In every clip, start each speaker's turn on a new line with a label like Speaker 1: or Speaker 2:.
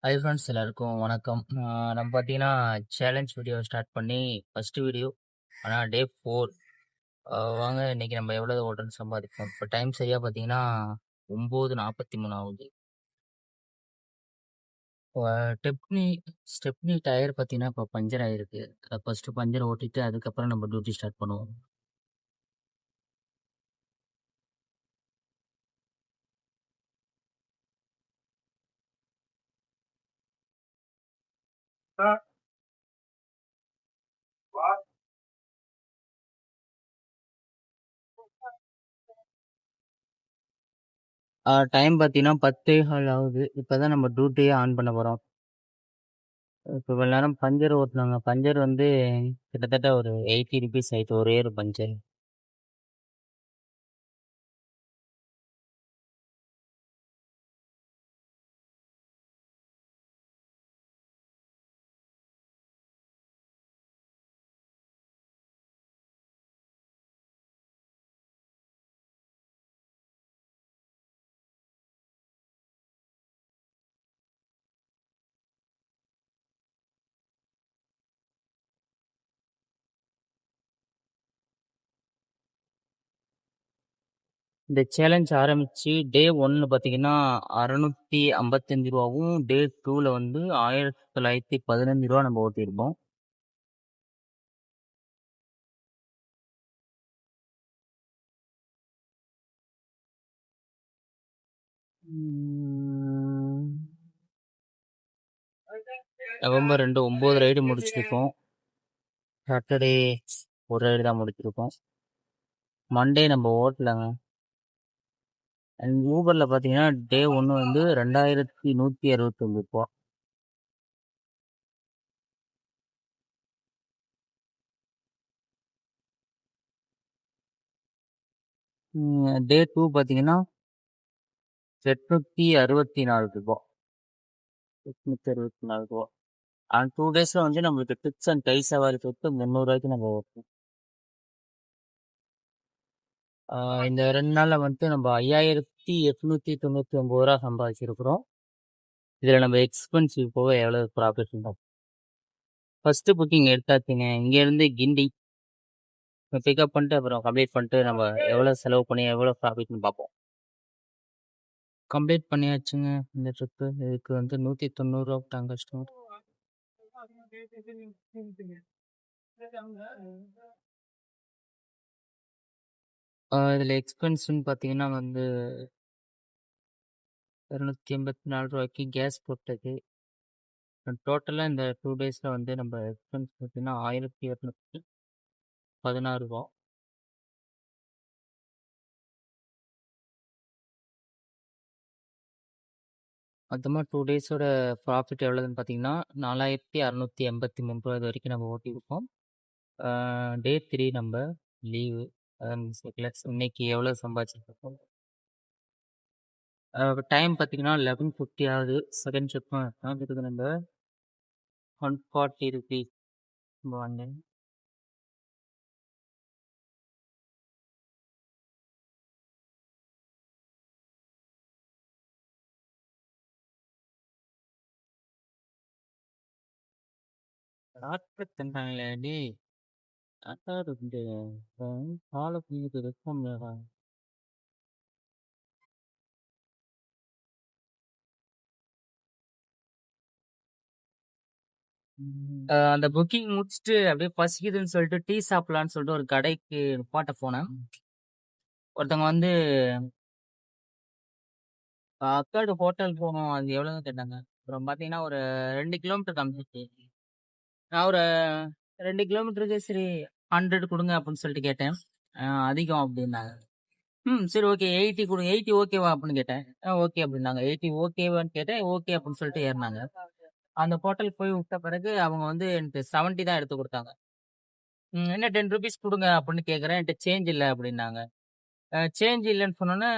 Speaker 1: Hi friends எல்லாருக்கும் வணக்கம். நம்ம பார்த்தீங்கன்னா சேலஞ்ச் வீடியோ ஸ்டார்ட் பண்ணி ஃபர்ஸ்ட் வீடியோ ஆனால் டே 4. வாங்க இன்னைக்கு நம்ம எவ்வளோ ஓடுறோன்னு சம்பாதிப்போம். இப்போ டைம் சரியாக பார்த்தீங்கன்னா 9:43 ஆகுது. ஸ்டெப்னி ஸ்டெப்னி டயர் பார்த்தீங்கன்னா இப்போ பஞ்சர் ஆகிருக்கு. ஃபர்ஸ்ட்டு பஞ்சர் ஓட்டிட்டு அதுக்கப்புறம் நம்ம டியூட்டி ஸ்டார்ட் பண்ணுவோம். டைம் பார்த்தீங்கன்னா 10:15 ஆகுது. இப்போ தான் நம்ம டியூட்டியே ஆன் பண்ண போகிறோம். இப்போ இவ்வளோ நேரம் பஞ்சர் ஓட்டினாங்க. பஞ்சர் வந்து கிட்டத்தட்ட ஒரு 80 ருபீஸ் ஆயிட்டு ஒரே ஒரு பஞ்சர். இந்த சேலஞ்ச் ஆரம்பிச்சு டே 1 பார்த்தீங்கன்னா ரூ. 655வும், டே 2ல வந்து ரூ. 1915 நம்ம ஓட்டியிருப்போம். நவம்பர் 2 9 ரைடு முடிச்சிருக்கோம். சாட்டர்டே ஒரு ரைடு தான் முடிச்சிருக்கோம். மண்டே நம்ம ஓட்டலங்க. அண்ட் ஊபரில் பார்த்தீங்கன்னா டே 1 வந்து 2169 ரூபா. டே 2 பார்த்தீங்கன்னா 864 ரூபா. 864 ரூபா. அண்ட் 2 டேஸில் வந்து நம்மளுக்கு டிப்ஸ் அண்ட் கை சவாரி கொடுத்து 300 நம்ம ஓட்டணும். இந்த 2 நாள்ல வந்துட்டு நம்ம 5899 ரூபா சம்பாதிச்சிருக்கிறோம். இதில் நம்ம எக்ஸ்பென்சிவ் போக எவ்வளோ ப்ராஃபிட் இருக்கும். ஃபர்ஸ்ட் புக்கிங் எடுத்தாச்சுங்க. இங்கேருந்து கிண்டி பிக்கப் பண்ணிட்டு அப்புறம் கம்ப்ளீட் பண்ணிட்டு நம்ம எவ்வளோ செலவு பண்ணி எவ்வளோ ப்ராஃபிட்னு பார்ப்போம். கம்ப்ளீட் பண்ணியாச்சுங்க இந்த ட்ரிப்பு. இதுக்கு வந்து 190 ரூபா விட்டாங்க கஸ்டமர். இதில் எக்ஸ்பென்ஸ்ன்னு பார்த்தீங்கன்னா வந்து 284 ரூபாய்க்கு கேஸ் போட்டது. டோட்டலாக இந்த 2 டேஸில் வந்து நம்ம எக்ஸ்பென்ஸ் பார்த்தீங்கன்னா 1216 ரூபா. மொத்தமாக 2 டேஸோட ப்ராஃபிட் எவ்வளோதுன்னு பார்த்தீங்கன்னா 4683 ரூபா இது வரைக்கும் நம்ம ஓட்டியிருக்கோம். டே 3 நம்ம லீவு. இன்னைக்கு எவ்வளோ சம்பாதிச்சிருக்கோம். டைம் பார்த்தீங்கன்னா 11:50 ஆகுது. செகண்ட் ஷிஃப்ட் இதுக்கு நம்ம 140 ருபீஸ் வாங்க. டாக்டர் தின்னாங்களே டாக்டர் இந்த காலை பிடிக்கிறது ரெஸ்பாண்ட் பண்ணுறாங்க. அந்த புக்கிங் முடிச்சுட்டு அப்படியே பசிக்குதுன்னு சொல்லிட்டு டீ சாப்பிடலான்னு சொல்லிட்டு ஒரு கடைக்கு பாட்ட போனேன். ஒருத்தவங்க வந்து அக்காடு ஹோட்டல் போகணும், அது எவ்வளோன்னு கேட்டாங்க. அப்புறம் பார்த்தீங்கன்னா ஒரு 2 கிலோமீட்டர் காமிச்சிச்சு. நான் ஒரு 2 கிலோமீட்டருக்கு சரி 100 கொடுங்க அப்படின்னு சொல்லிட்டு கேட்டேன். அதிகம் அப்படின்னாங்க. சரி ஓகே 80 கொடுங்க, 80 ஓகேவா அப்படின்னு கேட்டேன். ஓகே அப்படின்னாங்க. 80 ஓகேவான்னு கேட்டேன். ஓகே அப்படின்னு சொல்லிட்டு ஏறினாங்க. அந்த ஹோட்டல் போய் விட்ட பிறகு அவங்க வந்து எனக்கு 70 தான் எடுத்து கொடுத்தாங்க. என்ன 10 ருபீஸ் கொடுங்க அப்படின்னு கேட்குறேன். என்கிட்ட சேஞ்ச் இல்லை அப்படின்னாங்க. சேஞ்ச் இல்லைன்னு சொன்னோன்னே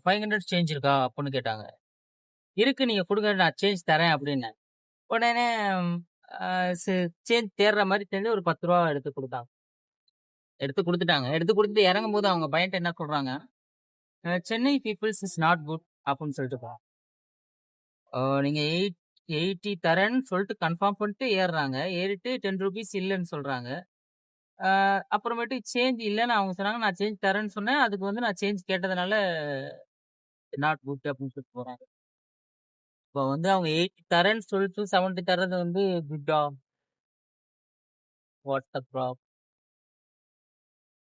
Speaker 1: 500 சேஞ்ச் இருக்கா அப்படின்னு கேட்டாங்க. இருக்கு நீங்க கொடுங்க நான் சேஞ்ச் தரேன் அப்படின்னேன். உடனே சேஞ்ச் தேடுற மாதிரி தெரிஞ்சு ஒரு 10 ரூபா எடுத்து கொடுத்தாங்க. எடுத்து கொடுத்துட்டாங்க. எடுத்து கொடுத்துட்டு இறங்கும்போது அவங்க பையன்ட்ட என்ன சொல்றாங்க, Chennai peoples is not good அப்படின்னு சொல்லிட்டு போறாங்க. நீங்க 80 தரேன்னு சொல்லிட்டு கன்ஃபார்ம் பண்ணிட்டு ஏறுறாங்க. ஏறிட்டு ₹10 இல்லன்னு சொல்றாங்க. அப்புறமேட்டு சேஞ்ச் இல்லன்னு அவங்க சொன்னாங்க. நான் சேஞ்ச் தரேன்னு சொன்னேன். அதுக்கு வந்து நான் சேஞ்ச் கேட்டதுனால நாட் குட் அப்படின்னு சொல்லிட்டு போறாங்க. இப்போ வந்து அவங்க 80 தரேன்னு சொல்லிட்டு 70 தர்றது வந்து குட்டா? வாட் த ப்ராப்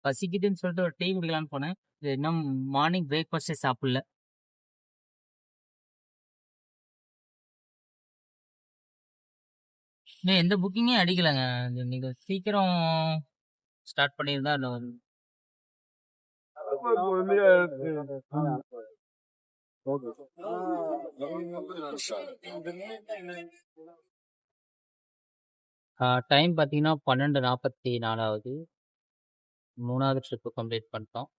Speaker 1: பசிக்குதுன்னு சொல்லிட்டு ஒரு டீ குடிக்கலான்னு போனேன். இன்னும் மார்னிங் பிரேக்ஃபாஸ்ட்டே சாப்பிடல. இன்னும் எந்த புக்கிங்கே அடிக்கலங்க. நீங்க சீக்கிரம் ஸ்டார்ட் பண்ணியிருந்தா இன்னும் டைம் பார்த்தீங்கன்னா 12:44 ஆகுது. 3வது ட்ரிப்பு கம்ப்ளீட் பண்ணிட்டோம்.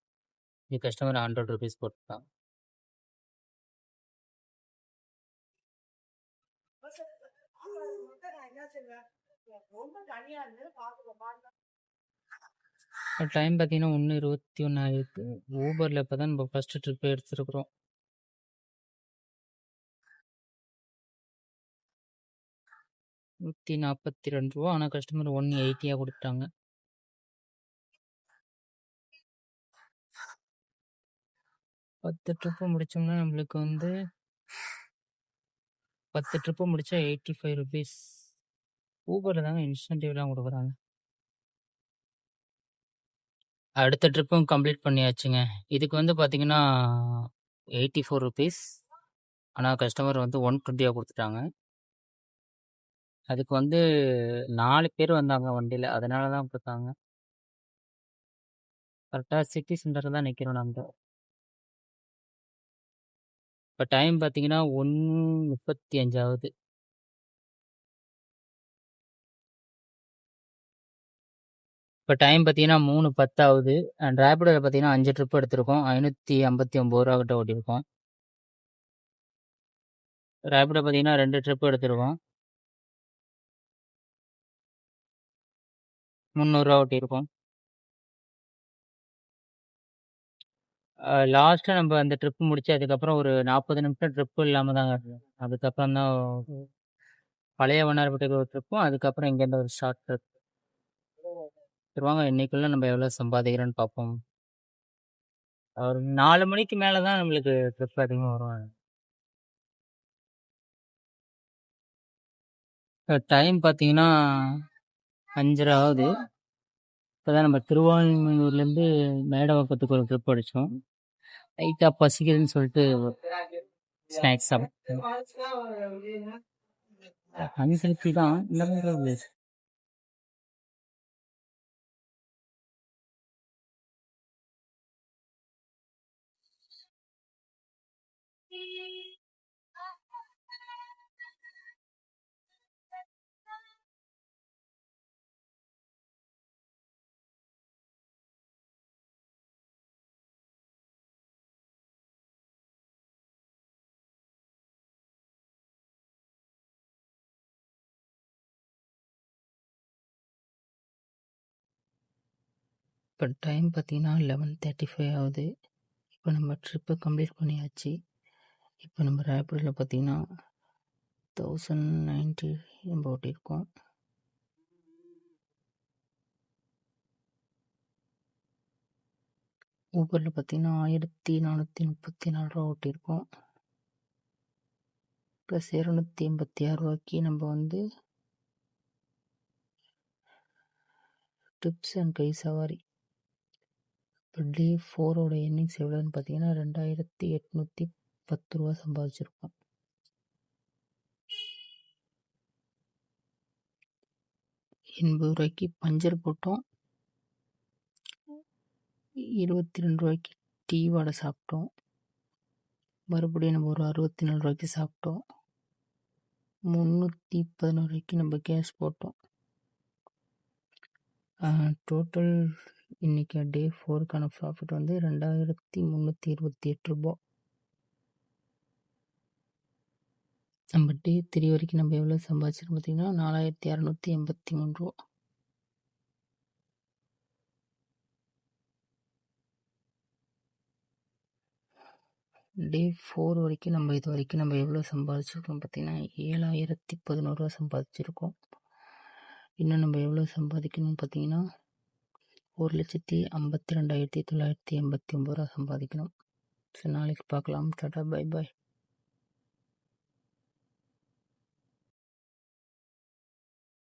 Speaker 1: இது கஸ்டமர் ₹100 போட்டுட்டான். டைம் பார்த்தீங்கன்னா 1:21 ஆயிருக்கு. ஊபரில் இப்போ தான் நம்ம ஃபஸ்ட்டு ட்ரிப் எடுத்துருக்குறோம். ₹142. ஆனால் கஸ்டமர் 180 கொடுத்துட்டாங்க. பத்து ட்ரிப்பு முடிச்சோம்னா நம்மளுக்கு வந்து 10 ட்ரிப்பு முடிச்சா ₹85. ஊபரில் தாங்க இன்சென்டிவ்லாம் கொடுக்குறாங்க. அடுத்த ட்ரிப்பும் கம்ப்ளீட் பண்ணியாச்சுங்க. இதுக்கு வந்து பார்த்தீங்கன்னா ₹84. ஆனால் கஸ்டமர் வந்து 120 கொடுத்துட்டாங்க. அதுக்கு வந்து 4 பேர் வந்தாங்க வண்டியில், அதனால தான் கொடுத்தாங்க. கரெக்டாக சிட்டி சென்டரில் தான் நிற்கிறோம் நம்ம. இப்போ டைம் பார்த்தீங்கன்னா 1:35 ஆகுது. இப்போ டைம் பார்த்தீங்கன்னா 3:10 ஆகுது. அண்ட் ரேபிடோவில் பார்த்தீங்கன்னா 5 ட்ரிப் எடுத்திருக்கோம். ₹559 கிட்ட ஓட்டியிருக்கோம். ரேபிடோ பார்த்தீங்கன்னா 2 ட்ரிப் எடுத்திருக்கோம். ₹300 ஓட்டியிருக்கோம். லாஸ்ட்டாக நம்ம அந்த ட்ரிப் முடிச்சு அதுக்கப்புறம் ஒரு 40 நிமிஷம் ட்ரிப்பு இல்லாமல் தாங்க இருந்தோம். அதுக்கப்புறம் தான் பழைய வண்ணாரப்பேட்டைக்கு ஒரு ட்ரிப்பும், அதுக்கப்புறம் இங்கேருந்து ஒரு ஷார்ட் ட்ரிப். சரி வாங்க, இன்னைக்குள்ள நம்ம எவ்வளோ சம்பாதிக்கிறோன்னு பார்ப்போம். ஒரு 4 மணிக்கு மேலே தான் நம்மளுக்கு ட்ரிப் அதிகமாக வரும். டைம் பார்த்தீங்கன்னா 5:30 ஆகுது. இப்போ தான் நம்ம திருவான்மியூர்லேருந்து மேடவாக்கத்துக்கு ஒரு ட்ரிப் அடித்தோம். லைட்டாக பசிக்குதுன்னு சொல்லிட்டு ஸ்நாக்ஸ் சாப்பிட்டோம். அன்ஹெல்த்தி தான் இல்லை. இப்போ டைம் பார்த்தீங்கன்னா 11:35 ஆகுது. இப்போ நம்ம ட்ரிப்பை கம்ப்ளீட் பண்ணியாச்சு. இப்போ நம்ம ரேபிடில் பார்த்தீங்கன்னா 1090 நம்ம ஓட்டியிருக்கோம். ஊபரில் பார்த்தீங்கன்னா 1434 ஓட்டியிருக்கோம். ப்ளஸ் ₹286 நம்ம வந்து டிப்ஸ் அண்ட் கை சவாரி. இப்போ டே 4ஓட எர்னிங்ஸ் எவ்வளோன்னு பார்த்தீங்கன்னா ₹2810 சம்பாதிச்சிருக்கோம். ₹80 பஞ்சர் போட்டோம். ₹22 டீ வடை சாப்பிட்டோம். மறுபடியும் நம்ம ஒரு ₹64 சாப்பிட்டோம். ₹311 நம்ம கேஷ் போட்டோம். டோட்டல் இன்னைக்கு டே 4க்கான ப்ராஃபிட் வந்து ₹2328. நம்ம டே 3 வரைக்கும் நம்ம எவ்வளோ சம்பாதிச்சிருக்கோம் பார்த்தீங்கன்னா ₹4683.
Speaker 2: டே 4 வரைக்கும் நம்ம இது வரைக்கும் நம்ம எவ்வளோ சம்பாதிச்சிருக்கோம் பார்த்தீங்கன்னா, 7,011 ரூபா சம்பாதிச்சிருக்கோம். இன்னும் நம்ம எவ்வளோ சம்பாதிக்கணும் பார்த்தீங்கன்னா, 1,52,989 ரூபா சம்பாதிக்கணும். ஸோ நாளைக்கு பார்க்கலாம். Tata, bye bye.